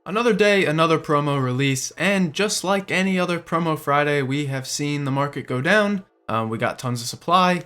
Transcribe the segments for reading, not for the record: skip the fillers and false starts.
Another day, another promo release, and just like any other promo Friday, we have seen the market go down. We got tons of supply.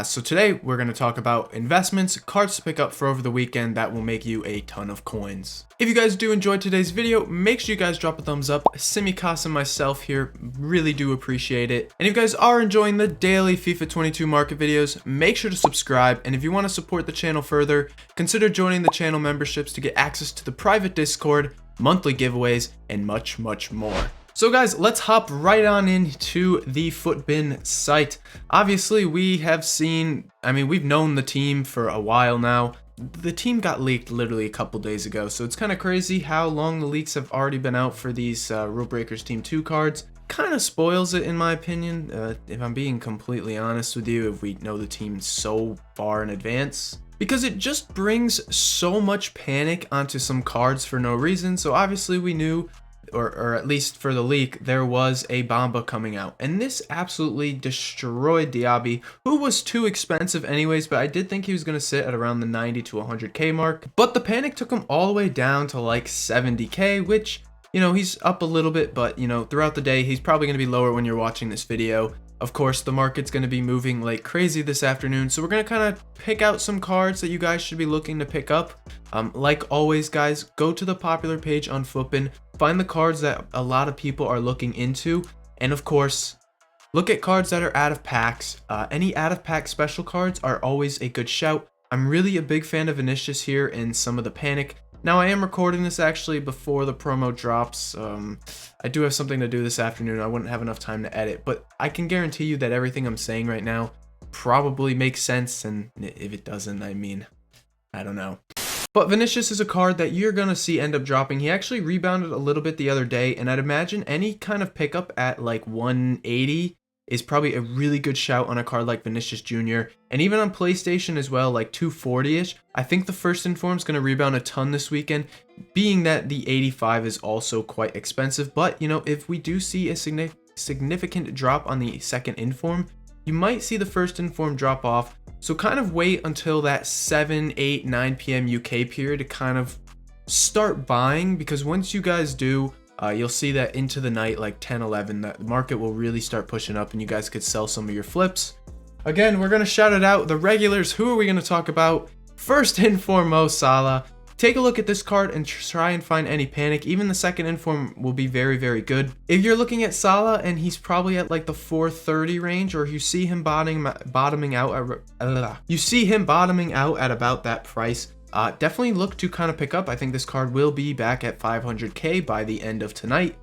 So today we're going to talk about investments, cards to pick up for over the weekend that will make you a ton of coins. If you guys do enjoy today's video, make sure you guys drop a thumbs up. Simicas and myself here really do appreciate it. And if you guys are enjoying the daily FIFA 22 market videos, make sure to subscribe. And if you want to support the channel further, consider joining the channel memberships to get access to the private Discord, monthly giveaways, and much more. So guys, let's hop right on into the FootBin site. Obviously, we have seen, we've known the team for a while now. The team got leaked literally a couple days ago, so it's kind of crazy how long the leaks have already been out for these Rulebreakers Team 2 cards. Kind of spoils it in my opinion, if I'm being completely honest with you, if we know the team so far in advance. Because it just brings so much panic onto some cards for no reason. So obviously we knew, or at least for the leak, there was a Bamba coming out. And this absolutely destroyed Diaby, who was too expensive anyways, but I did think he was going to sit at around the 90 to 100k mark. But the panic took him all the way down to like 70k, which, he's up a little bit, but, throughout the day, he's probably going to be lower when you're watching this video. Of course, the market's going to be moving like crazy this afternoon, so we're going to kind of pick out some cards that you guys should be looking to pick up. Like always, guys, go to the popular page on FootBin, find the cards that a lot of people are looking into, and of course, look at cards that are out of packs. Any out of pack special cards are always a good shout. I'm really a big fan of Vinicius here in some of the panic. Now, I am recording this actually before the promo drops. I do have something to do this afternoon. I wouldn't have enough time to edit, but I can guarantee you that everything I'm saying right now probably makes sense, and if it doesn't, I don't know. But Vinicius is a card that you're going to see end up dropping. He actually rebounded a little bit the other day, and I'd imagine any kind of pickup at like 180 is probably a really good shout on a card like Vinicius Jr. And even on PlayStation as well, like 240-ish. I think the first inform is going to rebound a ton this weekend, being that the 85 is also quite expensive. But, if we do see a significant drop on the second inform, you might see the first inform drop off. So kind of wait until that 7, 8, 9 p.m. UK period to kind of start buying, because once you guys do, you'll see that into the night, like 10, 11, the market will really start pushing up and you guys could sell some of your flips. Again, we're going to shout it out. The regulars, who are we going to talk about? First inform, Mo Salah. Take a look at this card and try and find any panic. Even the second inform will be very good. If you're looking at Salah and he's probably at like the 430 range, or you see him bottoming out at about that price, definitely look to kind of pick up. I think this card will be back at 500k by the end of tonight.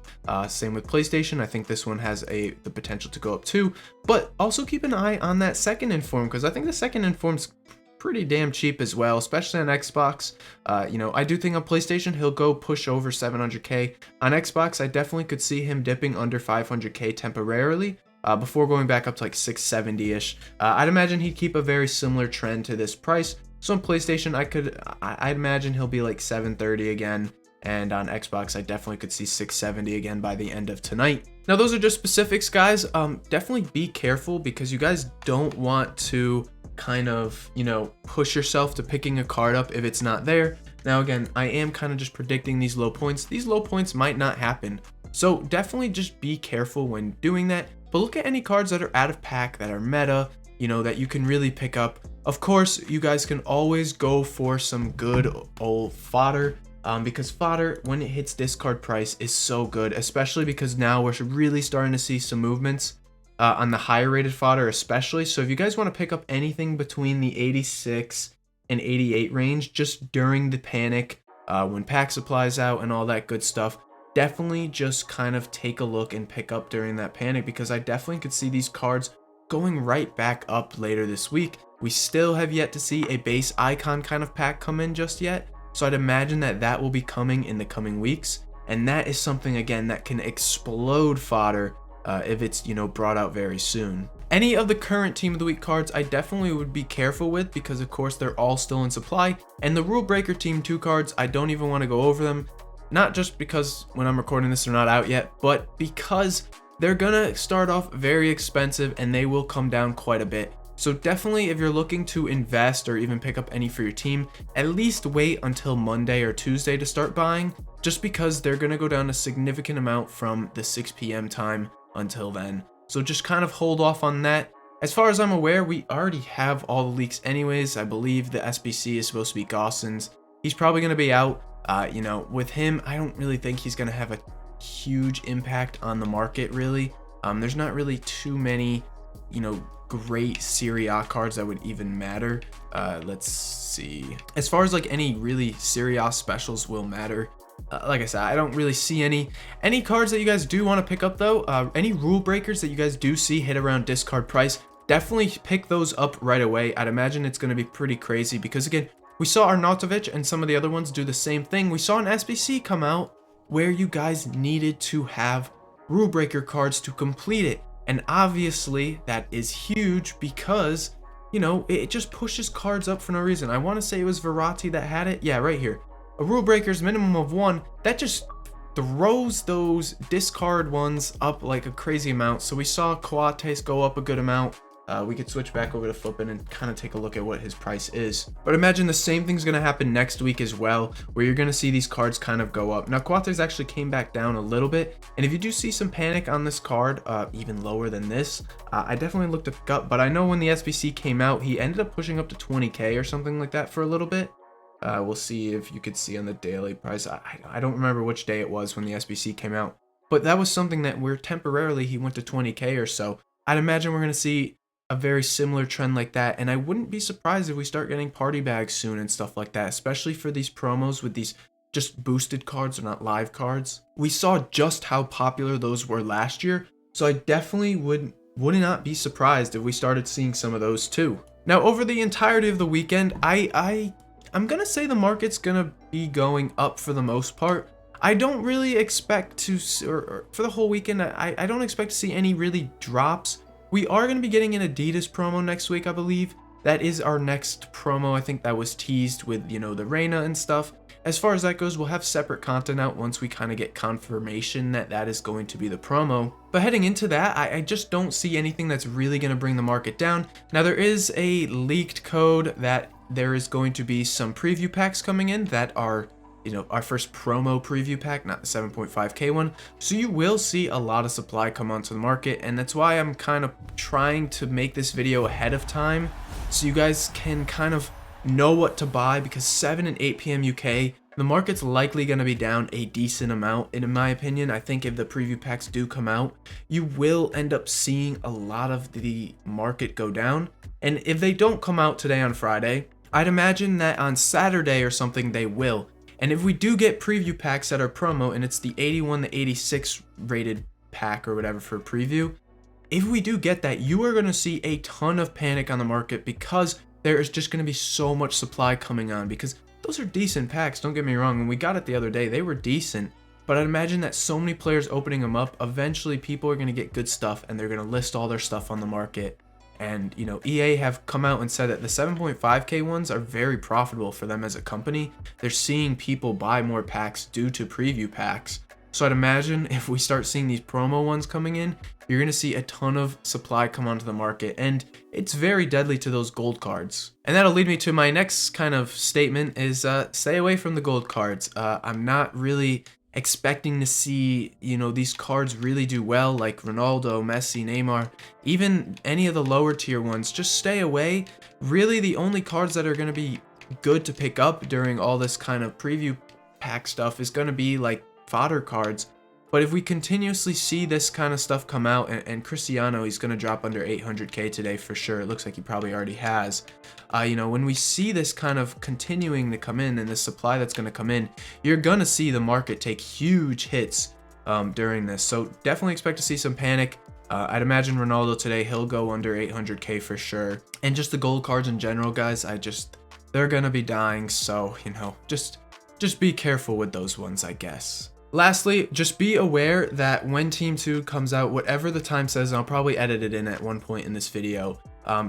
Same with PlayStation. I think this one has the potential to go up too. But also keep an eye on that second inform, because I think the second inform's pretty damn cheap as well, especially on Xbox. I do think on PlayStation he'll go push over 700k. On Xbox, I definitely could see him dipping under 500k temporarily, before going back up to like 670-ish. I'd imagine he'd keep a very similar trend to this price. So on PlayStation, I'd imagine he'll be like 730 again. And on Xbox, I definitely could see 670 again by the end of tonight. Now, those are just specifics, guys. Definitely be careful, because you guys don't want to kind of, push yourself to picking a card up if it's not there. Now, again, I am kind of just predicting these low points. These low points might not happen. So definitely just be careful when doing that. But look at any cards that are out of pack, that are meta, that you can really pick up. Of course, you guys can always go for some good old fodder, because fodder, when it hits discard price, is so good, especially because now we're really starting to see some movements on the higher rated fodder especially. So if you guys want to pick up anything between the 86 and 88 range just during the panic, when pack supplies out and all that good stuff, definitely just kind of take a look and pick up during that panic, because I definitely could see these cards going right back up later this week. We still have yet to see a base icon kind of pack come in just yet, so I'd imagine that will be coming in the coming weeks, and that is something, again, that can explode fodder if it's, brought out very soon. Any of the current Team of the Week cards I definitely would be careful with, because of course they're all still in supply, and the Rule Breaker Team 2 cards, I don't even want to go over them, not just because when I'm recording this they're not out yet, but because they're gonna start off very expensive and they will come down quite a bit. So definitely, if you're looking to invest or even pick up any for your team, at least wait until Monday or Tuesday to start buying, just because they're going to go down a significant amount from the 6 p.m. time until then. So just kind of hold off on that. As far as I'm aware, we already have all the leaks anyways. I believe the SBC is supposed to be Gossen's. He's probably going to be out. With him, I don't really think he's going to have a huge impact on the market, really. There's not really too many, great Serie A cards that would even matter. Let's see. As far as like any really Serie A specials will matter, like I said, I don't really see any cards that you guys do want to pick up though. Any rule breakers that you guys do see hit around discard price, definitely pick those up right away. I'd imagine it's going to be pretty crazy because again, we saw Arnautovic and some of the other ones do the same thing. We saw an SBC come out where you guys needed to have rule breaker cards to complete it. And obviously that is huge because, it just pushes cards up for no reason. I want to say it was Verratti that had it. Yeah, right here. A rule breaker's minimum of 1. That just throws those discard ones up like a crazy amount. So we saw Coates go up a good amount. We could switch back over to FootBin and kind of take a look at what his price is. But imagine the same thing's going to happen next week as well, where you're going to see these cards kind of go up. Now, Coates actually came back down a little bit. And if you do see some panic on this card, even lower than this, I definitely looked at gut. But I know when the SBC came out, he ended up pushing up to 20K or something like that for a little bit. We'll see if you could see on the daily price. I don't remember which day it was when the SBC came out. But that was something that he went to 20K or so. I'd imagine we're going to see a very similar trend like that, and I wouldn't be surprised if we start getting party bags soon and stuff like that, especially for these promos with these just boosted cards or not live cards. We saw just how popular those were last year, so I definitely would not be surprised if we started seeing some of those too. Now, over the entirety of the weekend, I'm gonna say the market's gonna be going up for the most part. I don't really expect to, or for the whole weekend, I don't expect to see any really drops. We are going to be getting an Adidas promo next week, I believe. That is our next promo. I think that was teased with, the Reina and stuff. As far as that goes, we'll have separate content out once we kind of get confirmation that that is going to be the promo. But heading into that, I just don't see anything that's really going to bring the market down. Now, there is a leaked code that there is going to be some preview packs coming in that are our first promo preview pack, not the 7.5K one. So you will see a lot of supply come onto the market, and that's why I'm kind of trying to make this video ahead of time so you guys can kind of know what to buy, because 7 and 8 p.m. UK, the market's likely going to be down a decent amount. And in my opinion, I think if the preview packs do come out, you will end up seeing a lot of the market go down. And if they don't come out today on Friday, I'd imagine that on Saturday or something they will. And if we do get preview packs that are promo, and it's the 81 to 86 rated pack or whatever for preview, if we do get that, you are going to see a ton of panic on the market because there is just going to be so much supply coming on, because those are decent packs, don't get me wrong. When we got it the other day, they were decent. But I'd imagine that so many players opening them up, eventually people are going to get good stuff and they're going to list all their stuff on the market. And, EA have come out and said that the 7.5K ones are very profitable for them as a company. They're seeing people buy more packs due to preview packs. So I'd imagine if we start seeing these promo ones coming in, you're going to see a ton of supply come onto the market. And it's very deadly to those gold cards. And that'll lead me to my next kind of statement is stay away from the gold cards. I'm not really expecting to see, these cards really do well, like Ronaldo, Messi, Neymar, even any of the lower tier ones. Just stay away. Really, the only cards that are going to be good to pick up during all this kind of preview pack stuff is going to be like fodder cards. But if we continuously see this kind of stuff come out, and Cristiano, he's going to drop under 800K today for sure. It looks like he probably already has. When we see this kind of continuing to come in and the supply that's going to come in, you're going to see the market take huge hits during this. So definitely expect to see some panic. I'd imagine Ronaldo today, he'll go under 800K for sure. And just the gold cards in general, guys, they're going to be dying. So, just be careful with those ones, I guess. Lastly, just be aware that when Team 2 comes out, whatever the time says, and I'll probably edit it in at one point in this video,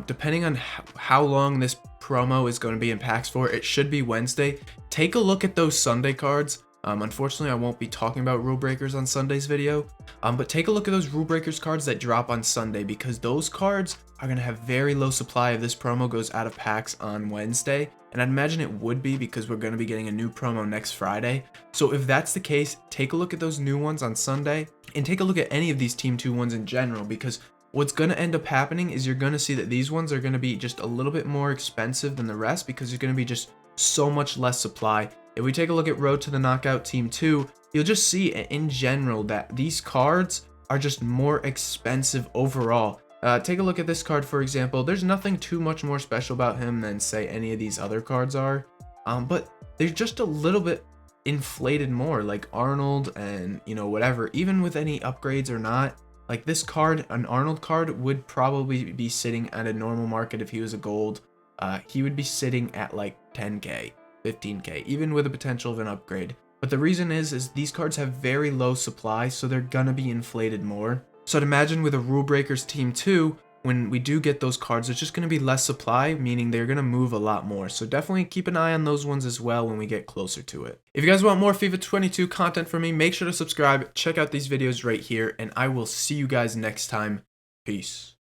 depending on how long this promo is going to be in packs for, it should be Wednesday. Take a look at those Sunday cards. Unfortunately, I won't be talking about Rulebreakers on Sunday's video, but take a look at those Rulebreakers cards that drop on Sunday, because those cards are going to have very low supply if this promo goes out of packs on Wednesday, and I'd imagine it would be because we're going to be getting a new promo next Friday. So if that's the case, take a look at those new ones on Sunday, and take a look at any of these Team 2 ones in general, because what's going to end up happening is you're going to see that these ones are going to be just a little bit more expensive than the rest, because there's going to be just so much less supply. If we take a look at Road to the Knockout Team 2, you'll just see in general that these cards are just more expensive overall. Take a look at this card, for example. There's nothing too much more special about him than, say, any of these other cards are, but they're just a little bit inflated more, like Arnold and, you know, whatever. Even with any upgrades or not, like this card, an Arnold card, would probably be sitting at a normal market if he was a gold. He would be sitting at like 10k. 15k, even with the potential of an upgrade. But the reason is these cards have very low supply, so they're gonna be inflated more. So I'd imagine with a Rulebreakers Team 2, when we do get those cards, there's just gonna be less supply, meaning they're gonna move a lot more. So definitely keep an eye on those ones as well when we get closer to it. If you guys want more FIFA 22 content from me, make sure to subscribe, check out these videos right here, and I will see you guys next time. Peace.